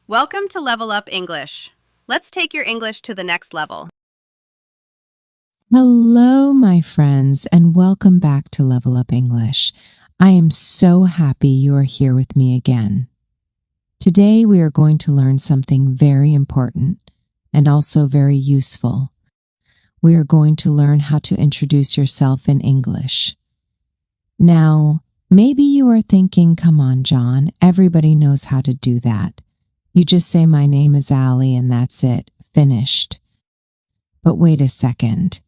Welcome to Level Up English. Let's take your English to the next level. Hello, my friends, and welcome back to Level Up English. I am so happy you are here with me again. Today we are going to learn something very important and also very useful. We are going to learn how to introduce yourself in English. Now, maybe you are thinking, come on, John, everybody knows how to do that. You just say, my name is Allie, and that's it, finished. But wait a second.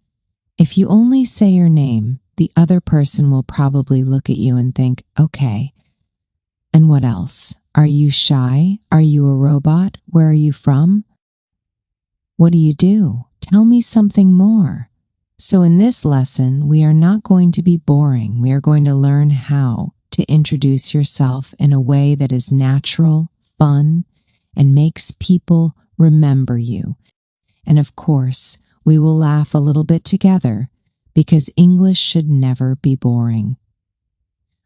If you only say your name, the other person will probably look at you and think, okay, and what else? Are you shy? Are you a robot? Where are you from? What do you do? Tell me something more. So in this lesson, we are not going to be boring. We are going to learn how to introduce yourself in a way that is natural, fun, and makes people remember you. And of course, we will laugh a little bit together because English should never be boring.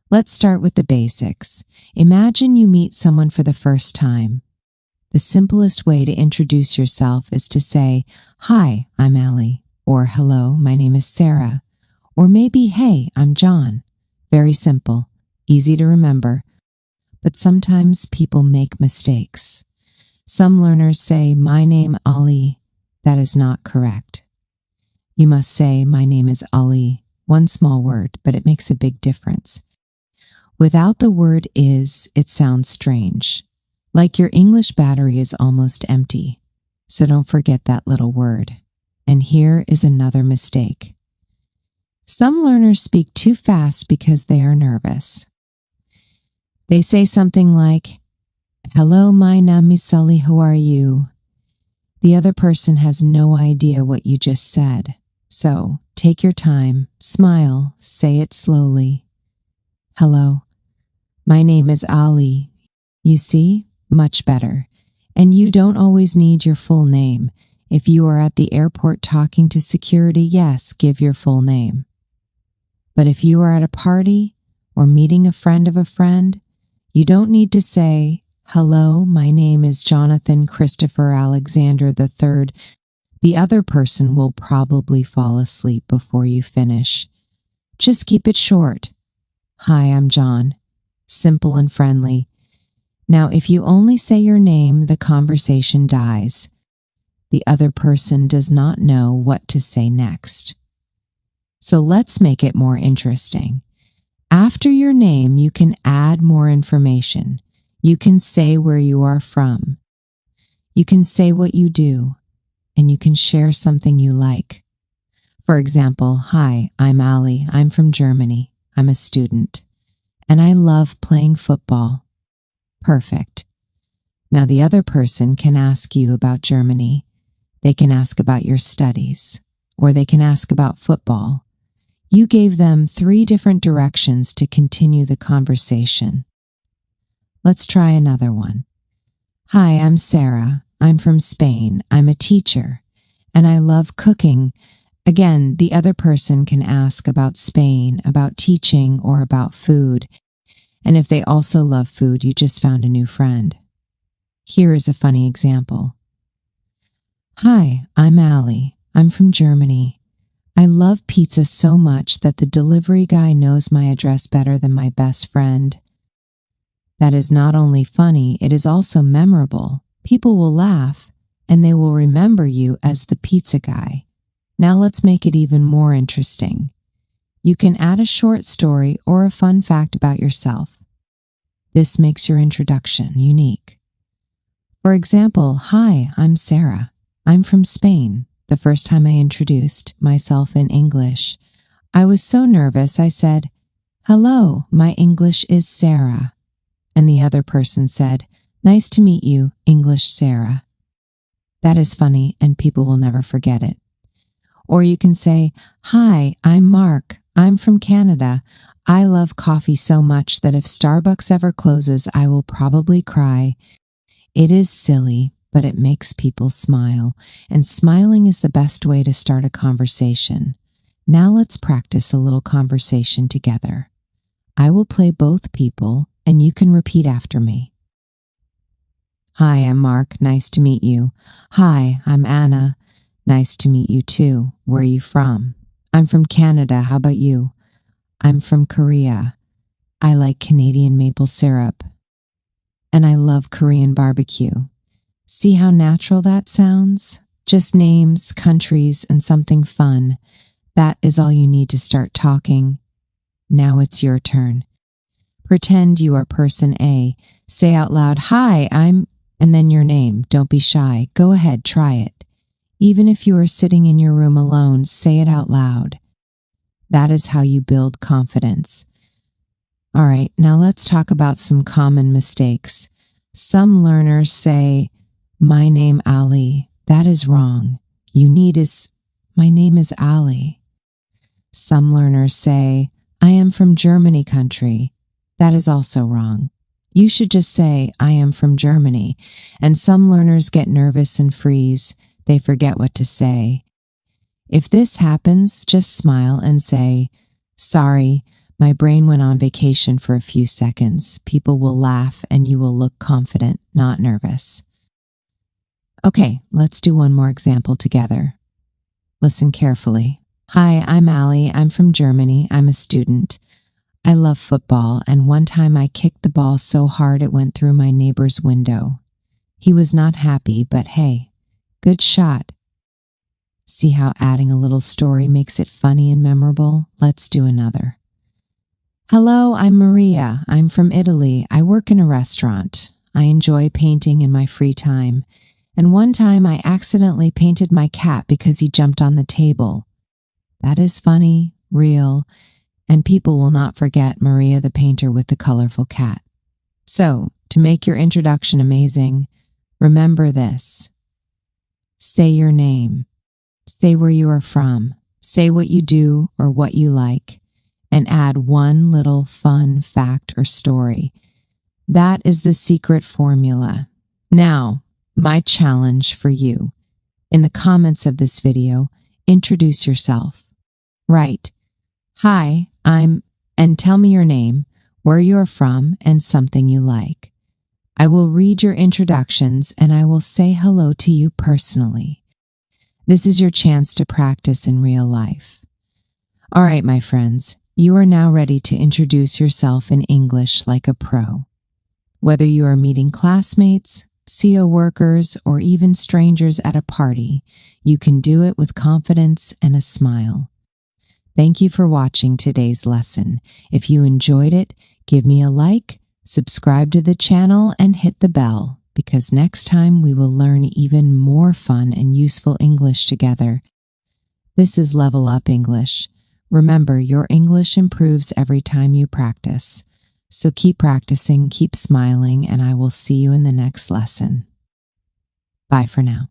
Let's start with the basics. Imagine you meet someone for the first time. The simplest way to introduce yourself is to say, "Hi, I'm Allie," or "Hello, my name is Sarah," or maybe, "Hey, I'm John." Very simple, easy to remember, but sometimes people make mistakes. Some learners say, "My name Ali." That is not correct. You must say, "My name is Ali." One small word, but it makes a big difference. Without the word is, it sounds strange. Like your English battery is almost empty. So don't forget that little word. And here is another mistake. Some learners speak too fast because they are nervous. They say something like, "Hello, my name is Sally, how are you?" The other person has no idea what you just said. So take your time, smile, say it slowly. "Hello, my name is Ali." You see? Much better. And you don't always need your full name. If you are at the airport talking to security, yes, give your full name. But if you are at a party or meeting a friend of a friend, you don't need to say, "Hello, my name is Jonathan Christopher Alexander III. The other person will probably fall asleep before you finish. Just keep it short. "Hi, I'm John." Simple and friendly. Now, if you only say your name, the conversation dies. The other person does not know what to say next. So let's make it more interesting. After your name, you can add more information. You can say where you are from. You can say what you do, and you can share something you like. For example, "Hi, I'm Allie. I'm from Germany. I'm a student, and I love playing football." Perfect. Now the other person can ask you about Germany. They can ask about your studies, or they can ask about football. You gave them 3 different directions to continue the conversation. Let's try another one. "Hi, I'm Sarah. I'm from Spain. I'm a teacher, and I love cooking." Again, the other person can ask about Spain, about teaching, or about food. And if they also love food, you just found a new friend. Here is a funny example. "Hi, I'm Allie. I'm from Germany. I love pizza so much that the delivery guy knows my address better than my best friend." That is not only funny, it is also memorable. People will laugh, and they will remember you as the pizza guy. Now let's make it even more interesting. You can add a short story or a fun fact about yourself. This makes your introduction unique. For example, "Hi, I'm Sarah. I'm from Spain." The first time I introduced myself in English, I was so nervous I said, "Hello, my English is Sarah." And the other person said, "Nice to meet you, English Sarah." That is funny, and people will never forget it. Or you can say, "Hi, I'm Mark. I'm from Canada. I love coffee so much that if Starbucks ever closes, I will probably cry." It is silly, but it makes people smile, and smiling is the best way to start a conversation. Now let's practice a little conversation together. I will play both people, and you can repeat after me. Hi, I'm Mark. Nice to meet you. Hi, I'm Anna. Nice to meet you too. Where are you from? I'm from Canada. How about you? I'm from Korea. I like Canadian maple syrup. And I love Korean barbecue. See how natural that sounds? Just names, countries, and something fun. That is all you need to start talking. Now it's your turn. Pretend you are person A. Say out loud, "Hi, I'm," and then your name. Don't be shy. Go ahead, try it. Even if you are sitting in your room alone, say it out loud. That is how you build confidence. All right, now let's talk about some common mistakes. Some learners say, "My name Ali." That is wrong. You need is, "My name is Ali." Some learners say, "I am from Germany country." That is also wrong. You should just say, "I am from Germany." And some learners get nervous and freeze. They forget what to say. If this happens, just smile and say, "Sorry, my brain went on vacation for a few seconds." People will laugh and you will look confident, not nervous. Okay, let's do one more example together. Listen carefully. Hi, I'm Ali. I'm from Germany. I'm a student. I love football, and one time I kicked the ball so hard it went through my neighbor's window. He was not happy, but hey, good shot. See how adding a little story makes it funny and memorable? Let's do another. Hello, I'm Maria. I'm from Italy. I work in a restaurant. I enjoy painting in my free time. And one time I accidentally painted my cat because he jumped on the table. That is funny, real, and people will not forget Maria the painter with the colorful cat. So, to make your introduction amazing, remember this. Say your name. Say where you are from. Say what you do or what you like, and add one little fun fact or story. That is the secret formula. Now, my challenge for you. In the comments of this video, introduce yourself. Write, "Hi, I'm," and tell me your name, where you are from, and something you like. I will read your introductions and I will say hello to you personally. This is your chance to practice in real life. All right, my friends, you are now ready to introduce yourself in English like a pro. Whether you are meeting classmates, CO workers, or even strangers at a party, you can do it with confidence and a smile. Thank you for watching today's lesson. If you enjoyed it, give me a like, subscribe to the channel, and hit the bell, because next time we will learn even more fun and useful English together. This is Level Up English. Remember, your English improves every time you practice. So keep practicing, keep smiling, and I will see you in the next lesson. Bye for now.